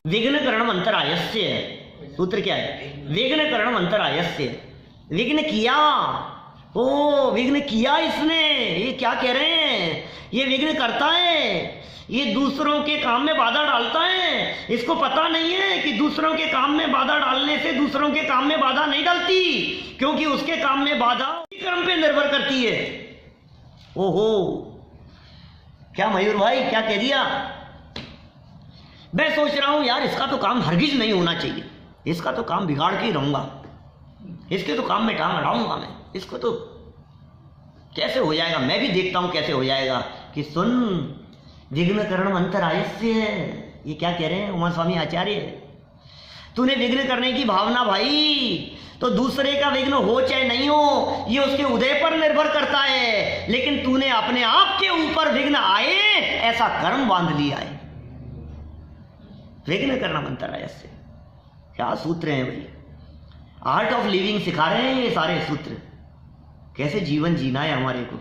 विघ्न करणम अंतरायस्य, सूत्र क्या है? विघ्न करणम अंतरायस्य, विघ्न किया, ओ विघ्न किया इसने, ये क्या कह रहे हैं? ये विघ्न करता है, ये दूसरों के काम में बाधा डालता है। इसको पता नहीं है कि दूसरों के काम में बाधा डालने से दूसरों के काम में बाधा नहीं डालती, क्योंकि उसके काम में बाधा कर्म पे निर्भर करती है। ओहो, क्या मयूर भाई क्या कह दिया? मैं सोच रहा हूं यार, इसका तो काम हरगिज नहीं होना चाहिए, इसका तो काम बिगाड़ के ही रहूंगा, इसके तो काम में टांग अड़ाऊंगा मैं, इसको तो कैसे हो जाएगा, मैं भी देखता हूं कैसे हो जाएगा। कि सुन, विघ्न करणम अंतरायस्य, ये क्या कह रहे हैं उमा स्वामी आचार्य? तूने विघ्न करने की भावना भाई, तो दूसरे का विघ्न हो चाहे नहीं हो, ये उसके उदय पर निर्भर करता है, लेकिन तूने अपने आप के ऊपर विघ्न आए ऐसा कर्म बांध लिया है। विघ्न करना अंतरायस्य, क्या सूत्र हैं भाई, आर्ट ऑफ लिविंग सिखा रहे हैं ये सारे सूत्र। कैसे जीवन जीना है हमारे को,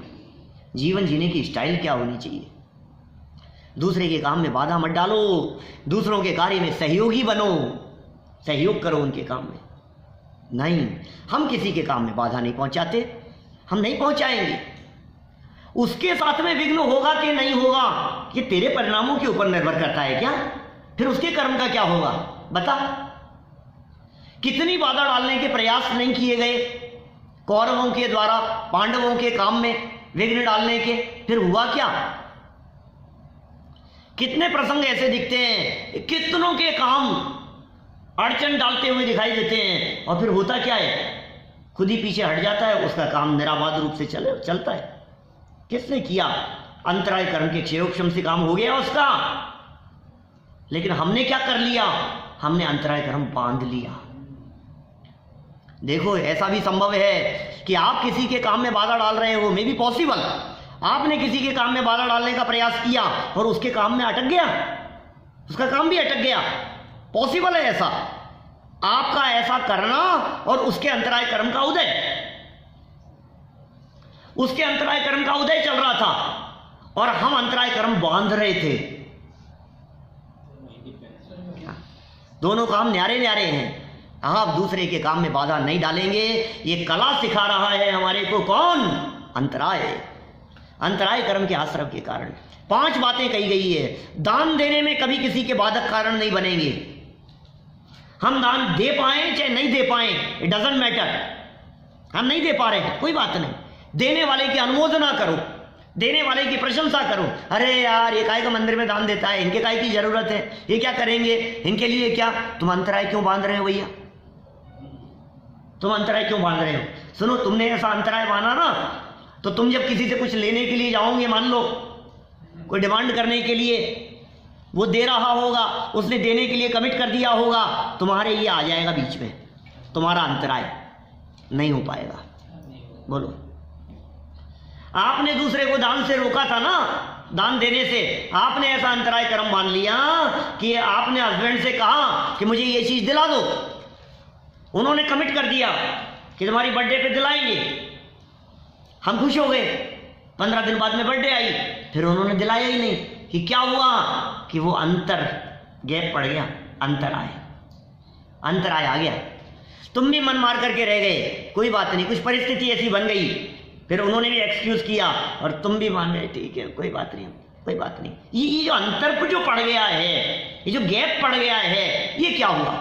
जीवन जीने की स्टाइल क्या होनी चाहिए। दूसरे के काम में बाधा मत डालो, दूसरों के कार्य में सहयोगी बनो, सहयोग करो उनके काम में। नहीं, हम किसी के काम में बाधा नहीं पहुंचाते, हम नहीं पहुंचाएंगे। उसके साथ में विघ्न होगा कि नहीं होगा, ये तेरे परिणामों के ऊपर निर्भर करता है क्या? फिर उसके कर्म का क्या होगा बता? कितनी बाधा डालने के प्रयास नहीं किए गए कौरवों के द्वारा पांडवों के काम में विघ्न डालने के, फिर हुआ क्या? कितने प्रसंग ऐसे दिखते हैं, कितनों के काम अड़चन डालते हुए दिखाई देते हैं, और फिर होता क्या है? खुद ही पीछे हट जाता है, उसका काम निराबाध रूप से चलता है। किसने किया? अंतराय कर्म के क्षयोक्षम से काम हो गया उसका। लेकिन हमने क्या कर लिया? हमने अंतराय कर्म बांध लिया। देखो, ऐसा भी संभव है कि आप किसी के काम में बाधा डाल रहे हो, मे बी पॉसिबल, आपने किसी के काम में बाधा डालने का प्रयास किया और उसके काम में अटक गया, उसका काम भी अटक गया। पॉसिबल है ऐसा, आपका ऐसा करना और उसके अंतराय कर्म का उदय, उसके अंतराय कर्म का उदय चल रहा था और हम अंतराय कर्म बांध रहे थे। दोनों काम न्यारे न्यारे हैं। आप दूसरे के काम में बाधा नहीं डालेंगे, ये कला सिखा रहा है हमारे को कौन? अंतराय, अंतराय कर्म के आश्रम के कारण। 5 बातें कही गई है। दान देने में कभी किसी के बाधक कारण नहीं बनेंगे। हम दान दे पाए चाहे नहीं दे पाए, इट डजंट मैटर। हम नहीं दे पा रहे हैं, कोई बात नहीं, देने वाले की अनुमोदना करो, देने वाले की प्रशंसा करो। अरे यार, ये काय का मंदिर में दान देता है, इनके काय की जरूरत है, ये क्या करेंगे, इनके लिए क्या? तुम अंतराय क्यों बांध रहे हो भैया? तुम अंतराय क्यों बांध रहे हो? सुनो, तुमने ऐसा अंतराय बांधा ना, तो तुम जब किसी से कुछ लेने के लिए जाओगे, मान लो कोई डिमांड करने के लिए, वो दे रहा होगा, उसने देने के लिए कमिट कर दिया होगा, तुम्हारे ये आ जाएगा बीच में, तुम्हारा अंतराय नहीं हो पाएगा। बोलो, आपने दूसरे को दान से रोका था ना, दान देने से, आपने ऐसा अंतराय कर्म मान लिया कि आपने हस्बैंड से कहा कि मुझे ये चीज दिला दो, उन्होंने कमिट कर दिया कि तुम्हारी बर्थडे पे दिलाएंगे, हम खुश हो गए। 15 दिन बाद में बर्थडे आई, फिर उन्होंने दिलाया ही नहीं। कि क्या हुआ? कि वो अंतर गैप पड़ गया, अंतराय आ गया। तुम भी मन मार करके रह गए, कोई बात नहीं, कुछ परिस्थिति ऐसी बन गई, फिर उन्होंने भी एक्सक्यूज किया और तुम भी मान गए, ठीक है कोई बात नहीं, कोई बात नहीं। ये जो अंतर जो पड़ गया है, ये जो गैप पड़ गया है, ये क्या हुआ?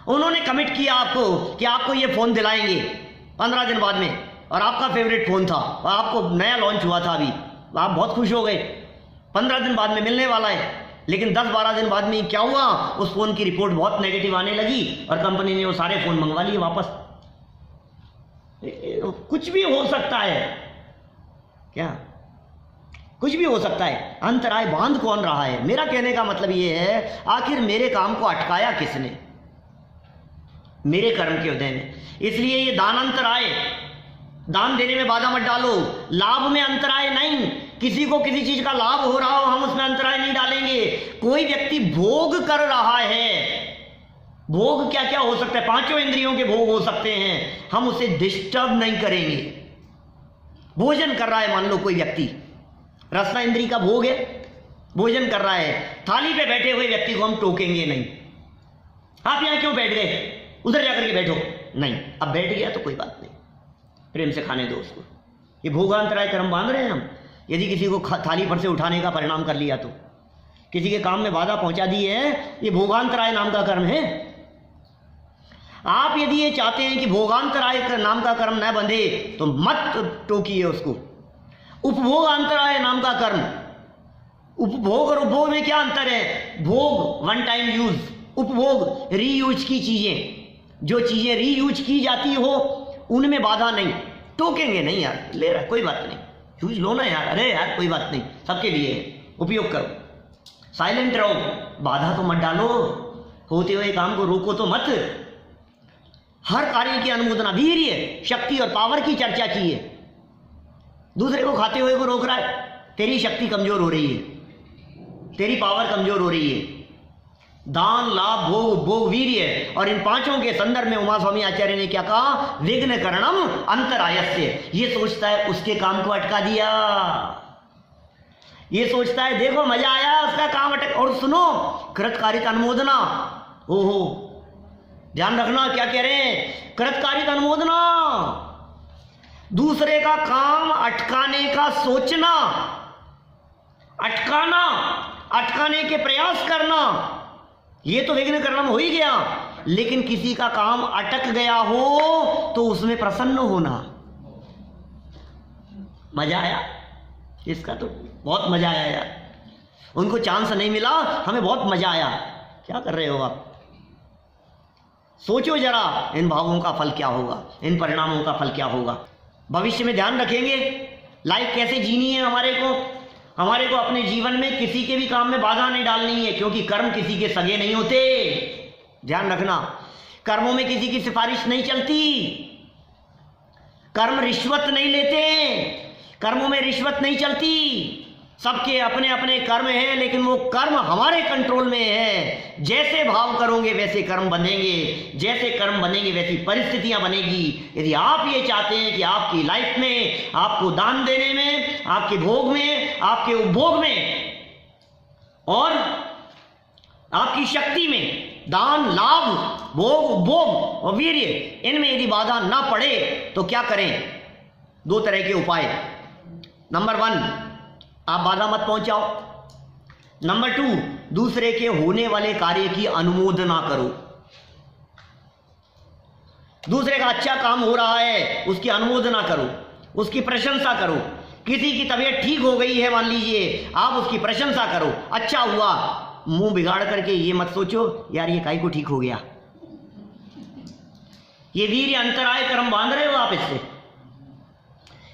उन्होंने कमिट किया आपको कि आपको ये फोन दिलाएंगे 15 दिन बाद में, और आपका फेवरेट फोन था और आपको नया लॉन्च हुआ था अभी, आप बहुत खुश हो गए, 15 दिन बाद में मिलने वाला है। लेकिन 10-12 दिन बाद में क्या हुआ? उस फोन की रिपोर्ट बहुत नेगेटिव आने लगी और कंपनी ने वो सारे फोन मंगवा लिए वापस। कुछ भी हो सकता है क्या? कुछ भी हो सकता है। अंतराय बांध कौन रहा है? मेरा कहने का मतलब ये है, आखिर मेरे काम को अटकाया किसने? मेरे कर्म के उदय में। इसलिए ये दान अंतराय, दान देने में बाधा मत डालो, लाभ में अंतराय नहीं। किसी को किसी चीज का लाभ हो रहा हो, हम उसमें अंतराय नहीं डालेंगे। कोई व्यक्ति भोग कर रहा है, भोग क्या क्या हो सकता है, 5 इंद्रियों के भोग हो सकते हैं, हम उसे डिस्टर्ब नहीं करेंगे। भोजन कर रहा है मान लो कोई व्यक्ति, रसना इंद्री का भोग है, भोजन कर रहा है, थाली पे बैठे हुए व्यक्ति को हम टोकेंगे नहीं, आप यहाँ क्यों बैठ गए, उधर जाकर के बैठो, नहीं, अब बैठ गया तो कोई बात नहीं, प्रेम से खाने दो उसको। ये भोगांतराय कर्म बांध रहे हैं हम। यदि किसी को थाली पर से उठाने का परिणाम कर लिया तो, किसी के काम में बाधा पहुंचा दी है, ये भोगांतराय नाम का कर्म है। आप यदि ये चाहते हैं कि भोगांतराय नाम का कर्म न बंधे तो मत टोकिए उसको। उपभोगांतराय नाम का कर्म, उपभोग और उपभोग में क्या अंतर है? भोग वन टाइम यूज, उपभोग रीयूज की चीजें, जो चीजें रीयूज की जाती हो उनमें बाधा नहीं। टोकेंगे नहीं यार, ले रहा कोई बात नहीं, यूज लो ना यार, अरे यार कोई बात नहीं, सबके लिए उपयोग करो, साइलेंट रहो, बाधा तो मत डालो, होते हुए काम को रोको तो मत। हर कार्य की अनुमोदना, वीर्य, शक्ति और पावर की चर्चा की है। दूसरे को खाते हुए को रोक रहा है, तेरी शक्ति कमजोर हो रही है, तेरी पावर कमजोर हो रही है। दान, लाभ, भोग, उपभोग, वीर्य, और इन पांचों के संदर्भ में उमा स्वामी आचार्य ने क्या कहा? विघ्न करणम अंतरायस्य। ये सोचता है उसके काम को अटका दिया, ये सोचता है देखो मजा आया, उसका काम अटक। और सुनो, कृतकारित अनुमोदना, ओहो ध्यान रखना क्या कह रहे हैं, कृतकारित अनुमोदना, दूसरे का काम अटकाने का सोचना, अटकाना, अटकाने के प्रयास करना, ये तो विघ्न करणम हो ही गया। लेकिन किसी का काम अटक गया हो तो उसमें प्रसन्न होना, मजा आया, इसका तो बहुत मजा आया यार, उनको चांस नहीं मिला, हमें बहुत मजा आया। क्या कर रहे हो आप? सोचो जरा, इन भावों का फल क्या होगा, इन परिणामों का फल क्या होगा। भविष्य में ध्यान रखेंगे लाइफ कैसे जीनी है। हमारे को अपने जीवन में किसी के भी काम में बाधा नहीं डालनी है, क्योंकि कर्म किसी के सगे नहीं होते। ध्यान रखना, कर्मों में किसी की सिफारिश नहीं चलती, कर्म रिश्वत नहीं लेते, कर्मों में रिश्वत नहीं चलती। सबके अपने अपने कर्म हैं, लेकिन वो कर्म हमारे कंट्रोल में है। जैसे भाव करोगे वैसे कर्म बनेंगे, जैसे कर्म बनेंगे वैसी परिस्थितियां बनेगी। यदि आप ये चाहते हैं कि आपकी लाइफ में, आपको दान देने में, आपके भोग में, आपके उपभोग में और आपकी शक्ति में, दान, लाभ, भोग, उपभोग और वीर्य, इनमें यदि बाधा ना पड़े तो क्या करें? दो तरह के उपाय। नंबर 1, आप बाधा मत पहुंचाओ। नंबर 2, दूसरे के होने वाले कार्य की अनुमोदना करो। दूसरे का अच्छा काम हो रहा है, उसकी अनुमोदना करो, उसकी प्रशंसा करो। किसी की तबीयत ठीक हो गई है मान लीजिए, आप उसकी प्रशंसा करो, अच्छा हुआ। मुंह बिगाड़ करके ये मत सोचो यार ये काई को ठीक हो गया। ये वीर्य अंतराय कर्म बांध रहे हो आप इससे।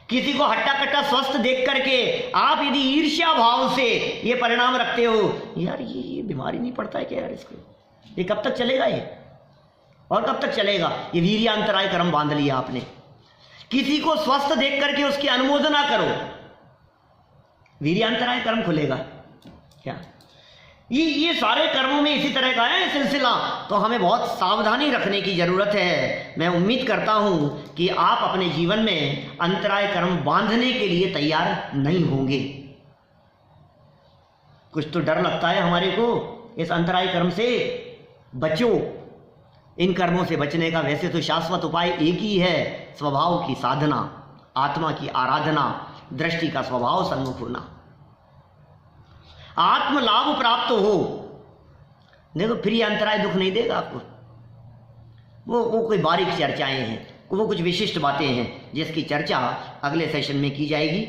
किसी को हट्टा कट्टा स्वस्थ देख करके आप यदि ईर्ष्या भाव से ये परिणाम रखते हो, यार ये बीमारी नहीं पड़ता है क्या यार इसको, ये कब तक चलेगा ये, और कब तक चलेगा? ये वीर्य अंतराय कर्म बांध लिया आपने। किसी को स्वस्थ देख करके उसकी अनुमोदना करो, वीर्य अंतराय कर्म खुलेगा क्या? ये सारे कर्मों में इसी तरह का है सिलसिला, तो हमें बहुत सावधानी रखने की जरूरत है। मैं उम्मीद करता हूं कि आप अपने जीवन में अंतराय कर्म बांधने के लिए तैयार नहीं होंगे। कुछ तो डर लगता है हमारे को, इस अंतराय कर्म से बचो। इन कर्मों से बचने का वैसे तो शाश्वत उपाय एक ही है, स्वभाव की साधना, आत्मा की आराधना, दृष्टि का स्वभाव सन्मुख होना, आत्म लाभ प्राप्त हो। देखो फिर ये अंतराय दुख नहीं देगा आपको। वो कोई बारीक चर्चाएं हैं, वो कुछ विशिष्ट बातें हैं जिसकी चर्चा अगले सेशन में की जाएगी।